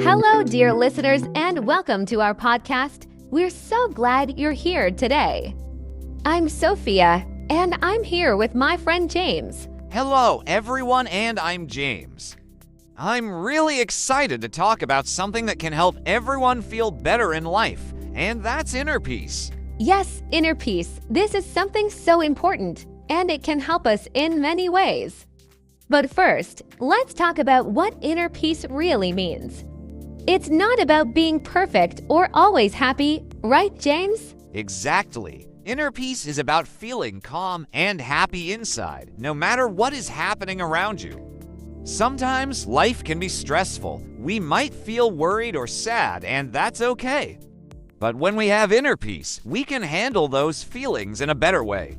Hello, dear listeners, and welcome to our podcast. We're so glad you're here today. I'm Sophia, and I'm here with my friend James. Hello, everyone, and I'm James. I'm really excited to talk about something that can help everyone feel better in life, and that's inner peace. Yes, inner peace. This is something so important, and it can help us in many ways. But first, let's talk about what inner peace really means. It's not about being perfect or always happy, right, James? Exactly. Inner peace is about feeling calm and happy inside, no matter what is happening around you. Sometimes life can be stressful. We might feel worried or sad, and that's okay. But when we have inner peace, we can handle those feelings in a better way.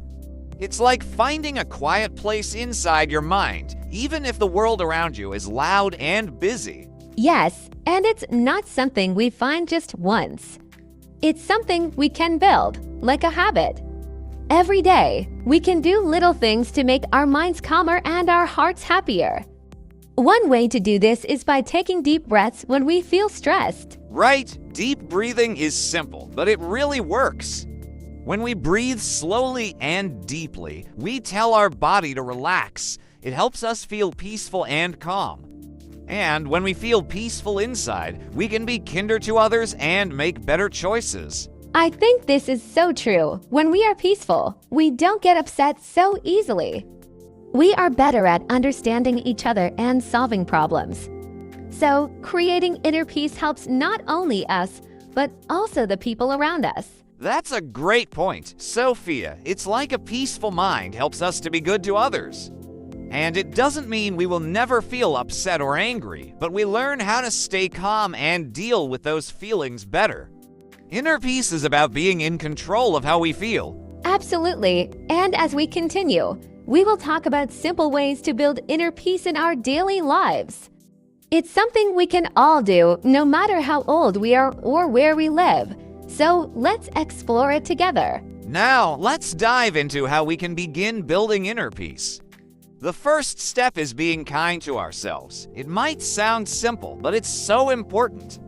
It's like finding a quiet place inside your mind, even if the world around you is loud and busy. Yes, and it's not something we find just once. It's something we can build, like a habit. Every day, we can do little things to make our minds calmer and our hearts happier. One way to do this is by taking deep breaths when we feel stressed. Right, deep breathing is simple, but it really works. When we breathe slowly and deeply, we tell our body to relax. It helps us feel peaceful and calm. And when we feel peaceful inside, we can be kinder to others and make better choices. I think this is so true. When we are peaceful, we don't get upset so easily. We are better at understanding each other and solving problems. So, creating inner peace helps not only us, but also the people around us. That's a great point, Sophia. It's like a peaceful mind helps us to be good to others. And it doesn't mean we will never feel upset or angry, but we learn how to stay calm and deal with those feelings better. Inner peace is about being in control of how we feel. Absolutely. And as we continue, we will talk about simple ways to build inner peace in our daily lives. It's something we can all do, no matter how old we are or where we live. So let's explore it together. Now, let's dive into how we can begin building inner peace. The first step is being kind to ourselves. It might sound simple, but it's so important.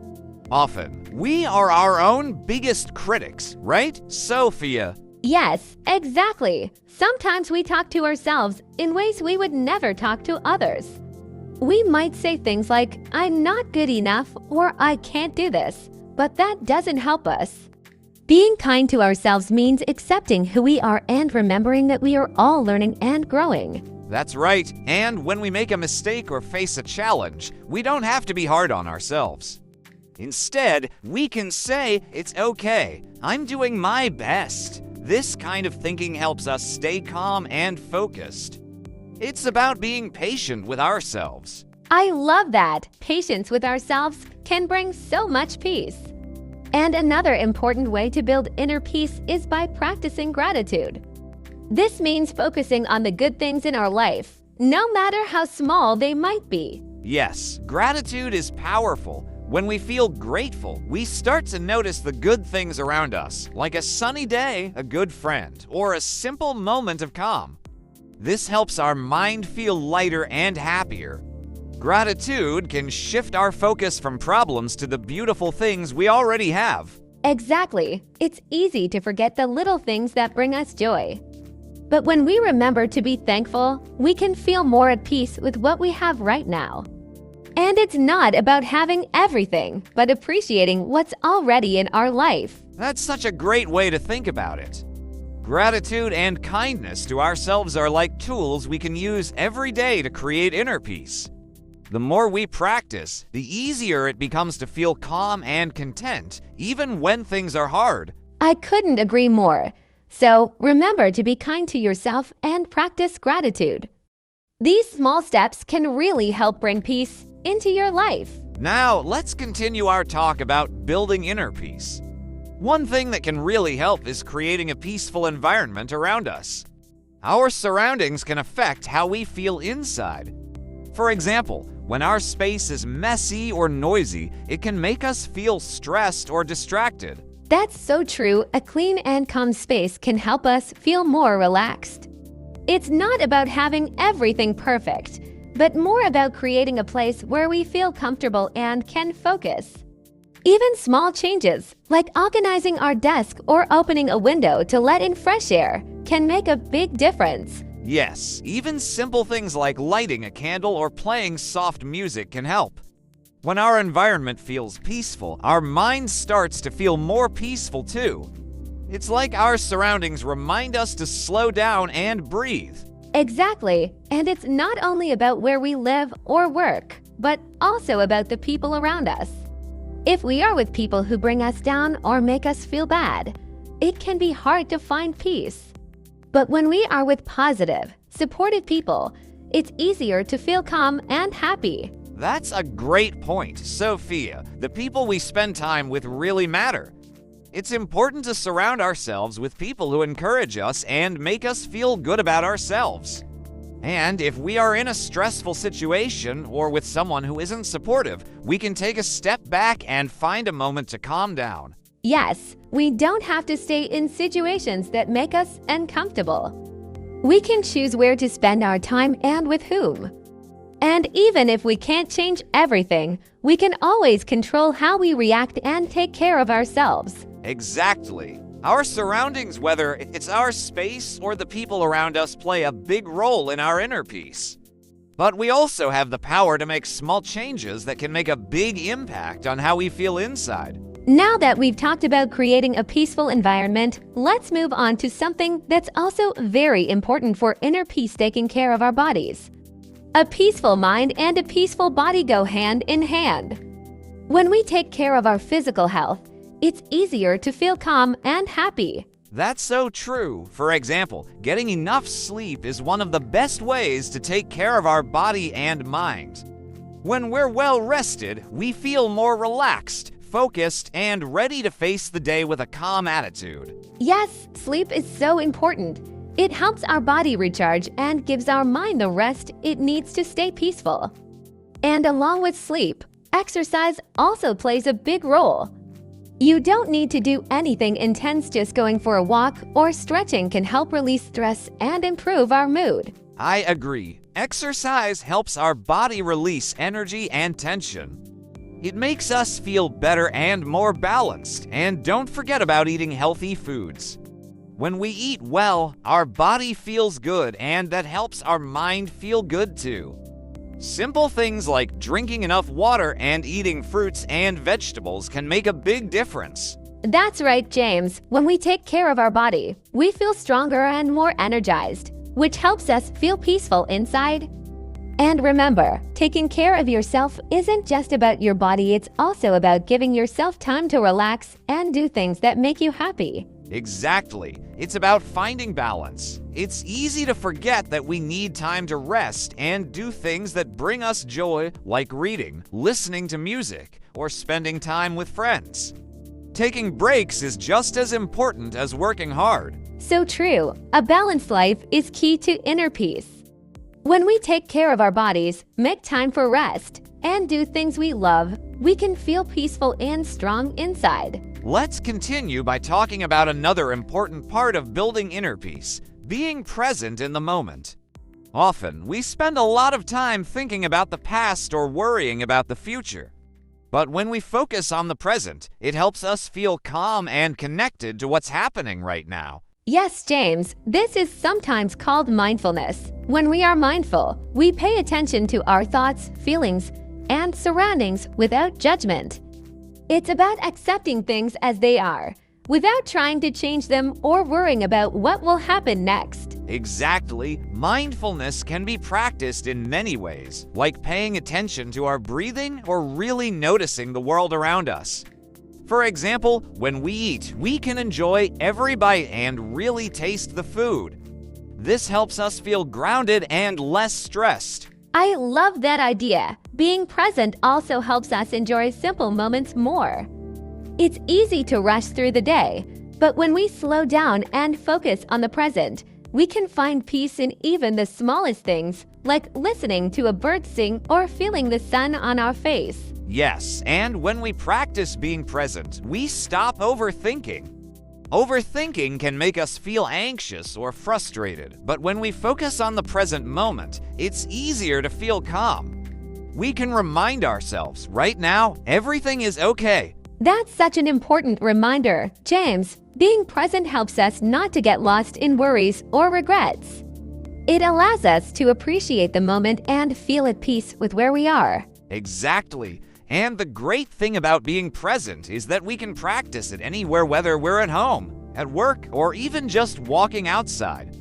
Often, we are our own biggest critics, right, Sophia? Yes, exactly. Sometimes we talk to ourselves in ways we would never talk to others. We might say things like, "I'm not good enough," or "I can't do this," but that doesn't help us. Being kind to ourselves means accepting who we are and remembering that we are all learning and growing. That's right, and when we make a mistake or face a challenge, we don't have to be hard on ourselves. Instead, we can say, "It's okay, I'm doing my best." This kind of thinking helps us stay calm and focused. It's about being patient with ourselves. I love that. Patience with ourselves can bring so much peace. And another important way to build inner peace is by practicing gratitude. This means focusing on the good things in our life, no matter how small they might be. Yes, gratitude is powerful. When we feel grateful, we start to notice the good things around us, like a sunny day, a good friend, or a simple moment of calm. This helps our mind feel lighter and happier. Gratitude can shift our focus from problems to the beautiful things we already have. Exactly. It's easy to forget the little things that bring us joy. But when we remember to be thankful, we can feel more at peace with what we have right now. And it's not about having everything, but appreciating what's already in our life. That's such a great way to think about it. Gratitude and kindness to ourselves are like tools we can use every day to create inner peace. The more we practice, the easier it becomes to feel calm and content, even when things are hard. I couldn't agree more. So remember to be kind to yourself and practice gratitude. These small steps can really help bring peace into your life. Now, let's continue our talk about building inner peace. One thing that can really help is creating a peaceful environment around us. Our surroundings can affect how we feel inside. For example, when our space is messy or noisy, it can make us feel stressed or distracted. That's so true. A clean and calm space can help us feel more relaxed. It's not about having everything perfect, but more about creating a place where we feel comfortable and can focus. Even small changes, like organizing our desk or opening a window to let in fresh air, can make a big difference. Yes, even simple things like lighting a candle or playing soft music can help. When our environment feels peaceful, our mind starts to feel more peaceful too. It's like our surroundings remind us to slow down and breathe. Exactly, and it's not only about where we live or work, but also about the people around us. If we are with people who bring us down or make us feel bad, it can be hard to find peace. But when we are with positive, supportive people, it's easier to feel calm and happy. That's a great point, Sophia. The people we spend time with really matter. It's important to surround ourselves with people who encourage us and make us feel good about ourselves. And if we are in a stressful situation or with someone who isn't supportive, we can take a step back and find a moment to calm down. Yes, we don't have to stay in situations that make us uncomfortable. We can choose where to spend our time and with whom. And even if we can't change everything, we can always control how we react and take care of ourselves. Exactly. Our surroundings, whether it's our space or the people around us, play a big role in our inner peace. But we also have the power to make small changes that can make a big impact on how we feel inside. Now that we've talked about creating a peaceful environment, let's move on to something that's also very important for inner peace: taking care of our bodies. A peaceful mind and a peaceful body go hand in hand. When we take care of our physical health, it's easier to feel calm and happy. That's so true. For example, getting enough sleep is one of the best ways to take care of our body and mind. When we're well rested, we feel more relaxed, focused, and ready to face the day with a calm attitude. Yes, sleep is so important. It helps our body recharge and gives our mind the rest it needs to stay peaceful. And along with sleep, exercise also plays a big role. You don't need to do anything intense. Just going for a walk or stretching can help release stress and improve our mood. I agree. Exercise helps our body release energy and tension. It makes us feel better and more balanced. And don't forget about eating healthy foods. When we eat well, our body feels good, and that helps our mind feel good too. Simple things like drinking enough water and eating fruits and vegetables can make a big difference. That's right, James. When we take care of our body, we feel stronger and more energized, which helps us feel peaceful inside. And remember, taking care of yourself isn't just about your body, it's also about giving yourself time to relax and do things that make you happy. Exactly. It's about finding balance. It's easy to forget that we need time to rest and do things that bring us joy, like reading, listening to music, or spending time with friends. Taking breaks is just as important as working hard. So true. A balanced life is key to inner peace. When we take care of our bodies, make time for rest, and do things we love, we can feel peaceful and strong inside. Let's continue by talking about another important part of building inner peace: being present in the moment. Often, we spend a lot of time thinking about the past or worrying about the future. But when we focus on the present, it helps us feel calm and connected to what's happening right now. Yes, James, this is sometimes called mindfulness. When we are mindful, we pay attention to our thoughts, feelings, and surroundings without judgment. It's about accepting things as they are, without trying to change them or worrying about what will happen next. Exactly. Mindfulness can be practiced in many ways, like paying attention to our breathing or really noticing the world around us. For example, when we eat, we can enjoy every bite and really taste the food. This helps us feel grounded and less stressed. I love that idea. Being present also helps us enjoy simple moments more. It's easy to rush through the day, but when we slow down and focus on the present, we can find peace in even the smallest things, like listening to a bird sing or feeling the sun on our face. Yes, and when we practice being present, we stop overthinking. Overthinking can make us feel anxious or frustrated, but when we focus on the present moment, it's easier to feel calm. We can remind ourselves, right now, everything is okay. That's such an important reminder, James. Being present helps us not to get lost in worries or regrets. It allows us to appreciate the moment and feel at peace with where we are. Exactly. And the great thing about being present is that we can practice it anywhere, whether we're at home, at work, or even just walking outside.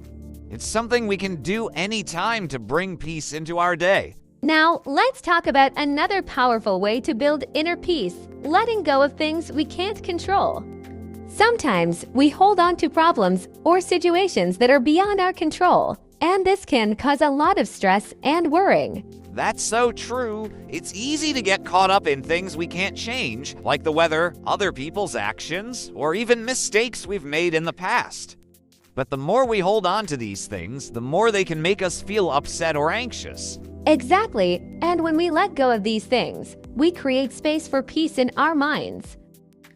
It's something we can do anytime to bring peace into our day. Now, let's talk about another powerful way to build inner peace, letting go of things we can't control. Sometimes we hold on to problems or situations that are beyond our control, and this can cause a lot of stress and worrying. That's so true. It's easy to get caught up in things we can't change, like the weather, other people's actions, or even mistakes we've made in the past. But the more we hold on to these things, the more they can make us feel upset or anxious. Exactly, and when we let go of these things, we create space for peace in our minds.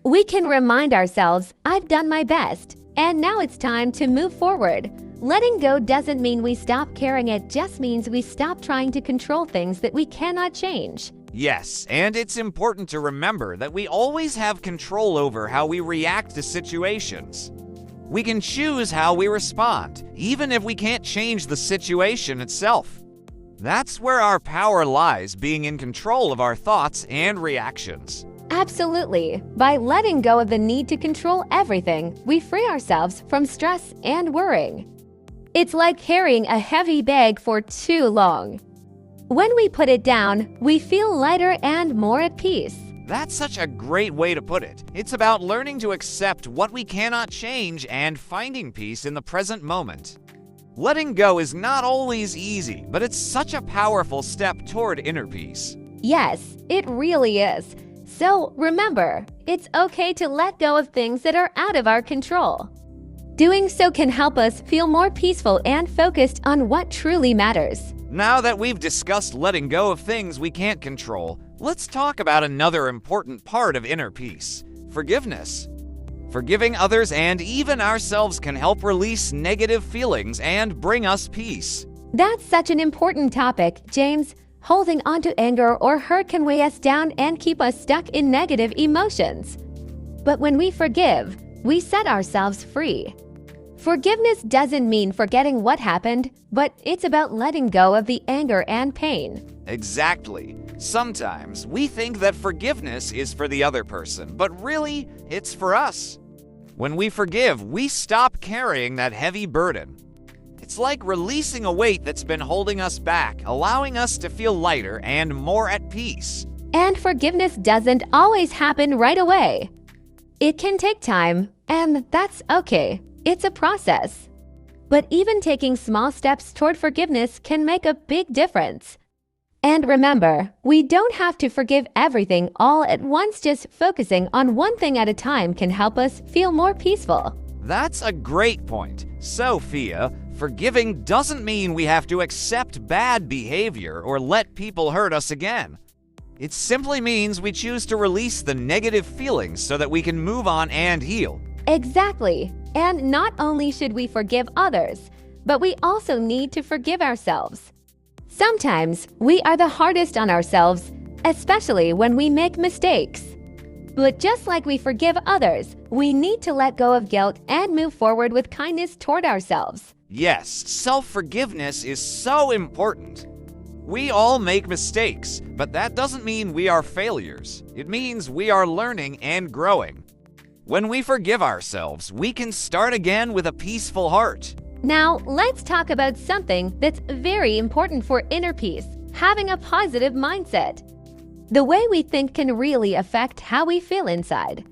We can remind ourselves, I've done my best, and now it's time to move forward. Letting go doesn't mean we stop caring, it just means we stop trying to control things that we cannot change. Yes, and it's important to remember that we always have control over how we react to situations. We can choose how we respond, even if we can't change the situation itself. That's where our power lies, being in control of our thoughts and reactions. Absolutely. By letting go of the need to control everything, we free ourselves from stress and worrying. It's like carrying a heavy bag for too long. When we put it down, we feel lighter and more at peace. That's such a great way to put it. It's about learning to accept what we cannot change and finding peace in the present moment. Letting go is not always easy, but it's such a powerful step toward inner peace. Yes, it really is. So remember, it's okay to let go of things that are out of our control. Doing so can help us feel more peaceful and focused on what truly matters. Now that we've discussed letting go of things we can't control, let's talk about another important part of inner peace: forgiveness. Forgiving others and even ourselves can help release negative feelings and bring us peace. That's such an important topic, James. Holding on to anger or hurt can weigh us down and keep us stuck in negative emotions. But when we forgive, we set ourselves free. Forgiveness doesn't mean forgetting what happened, but it's about letting go of the anger and pain. Exactly. Sometimes we think that forgiveness is for the other person, but really, it's for us. When we forgive, we stop carrying that heavy burden. It's like releasing a weight that's been holding us back, allowing us to feel lighter and more at peace. And forgiveness doesn't always happen right away. It can take time, and that's okay. It's a process. But even taking small steps toward forgiveness can make a big difference. And remember, we don't have to forgive everything all at once. Just focusing on one thing at a time can help us feel more peaceful. That's a great point. Sophia, forgiving doesn't mean we have to accept bad behavior or let people hurt us again. It simply means we choose to release the negative feelings so that we can move on and heal. Exactly. And not only should we forgive others, but we also need to forgive ourselves. Sometimes we are the hardest on ourselves, especially when we make mistakes. But just like we forgive others, we need to let go of guilt and move forward with kindness toward ourselves. Yes, self-forgiveness is so important. We all make mistakes, but that doesn't mean we are failures. It means we are learning and growing. When we forgive ourselves, we can start again with a peaceful heart. Now, let's talk about something that's very important for inner peace: having a positive mindset. The way we think can really affect how we feel inside.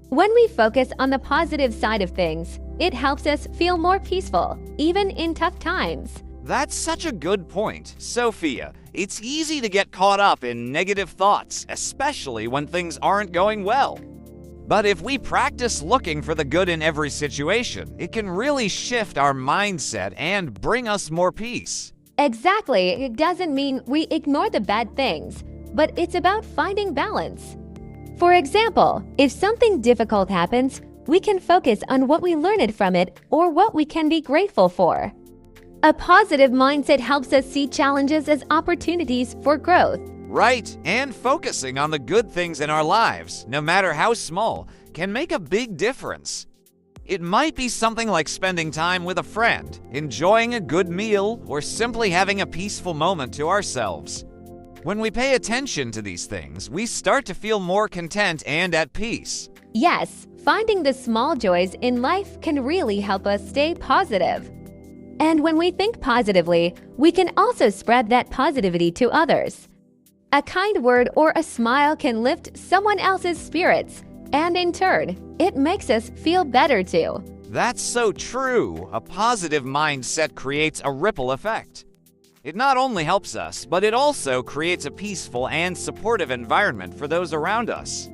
When we focus on the positive side of things, it helps us feel more peaceful, even in tough times. That's such a good point, Sophia. It's easy to get caught up in negative thoughts, especially when things aren't going well. But if we practice looking for the good in every situation, it can really shift our mindset and bring us more peace. Exactly. It doesn't mean we ignore the bad things, but it's about finding balance. For example, if something difficult happens, we can focus on what we learned from it or what we can be grateful for. A positive mindset helps us see challenges as opportunities for growth. Right, and focusing on the good things in our lives, no matter how small, can make a big difference. It might be something like spending time with a friend, enjoying a good meal, or simply having a peaceful moment to ourselves. When we pay attention to these things, we start to feel more content and at peace. Yes, finding the small joys in life can really help us stay positive. And when we think positively, we can also spread that positivity to others. A kind word or a smile can lift someone else's spirits, and in turn, it makes us feel better too. That's so true. A positive mindset creates a ripple effect. It not only helps us, but it also creates a peaceful and supportive environment for those around us.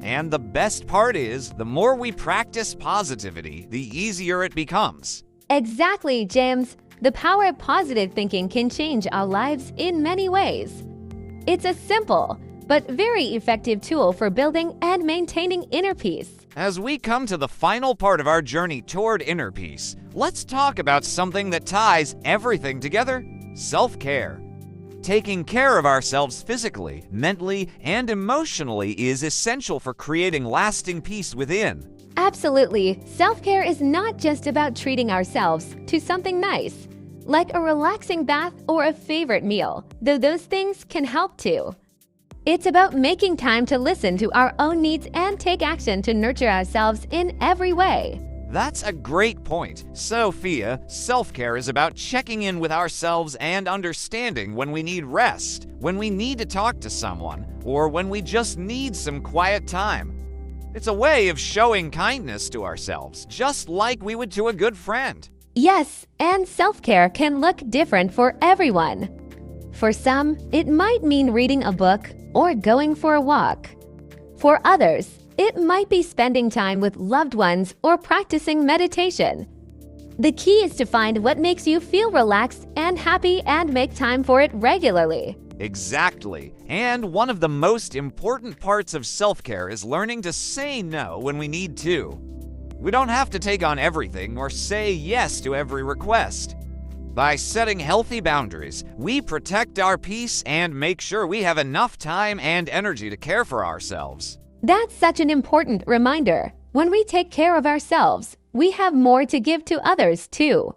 And the best part is, the more we practice positivity, the easier it becomes. Exactly, James. The power of positive thinking can change our lives in many ways. It's a simple but very effective tool for building and maintaining inner peace. As we come to the final part of our journey toward inner peace, let's talk about something that ties everything together: self-care. Taking care of ourselves physically, mentally, and emotionally is essential for creating lasting peace within. Absolutely. Self-care is not just about treating ourselves to something nice, like a relaxing bath or a favorite meal, though those things can help too. It's about making time to listen to our own needs and take action to nurture ourselves in every way. That's a great point. Sophia, self-care is about checking in with ourselves and understanding when we need rest, when we need to talk to someone, or when we just need some quiet time. It's a way of showing kindness to ourselves, just like we would to a good friend. Yes, and self-care can look different for everyone. For some, it might mean reading a book or going for a walk. For others, it might be spending time with loved ones or practicing meditation. The key is to find what makes you feel relaxed and happy and make time for it regularly. Exactly. And one of the most important parts of self-care is learning to say no when we need to. We don't have to take on everything or say yes to every request. By setting healthy boundaries, we protect our peace and make sure we have enough time and energy to care for ourselves. That's such an important reminder. When we take care of ourselves, we have more to give to others too.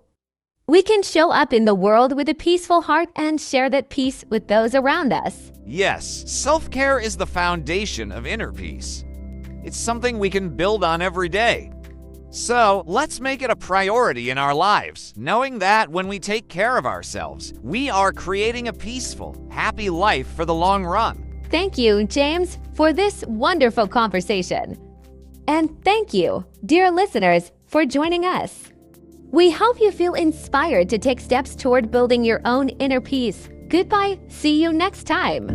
We can show up in the world with a peaceful heart and share that peace with those around us. Yes, self-care is the foundation of inner peace. It's something we can build on every day. So, let's make it a priority in our lives, knowing that when we take care of ourselves, we are creating a peaceful, happy life for the long run. Thank you, James, for this wonderful conversation. And thank you, dear listeners, for joining us. We hope you feel inspired to take steps toward building your own inner peace. Goodbye. See you next time.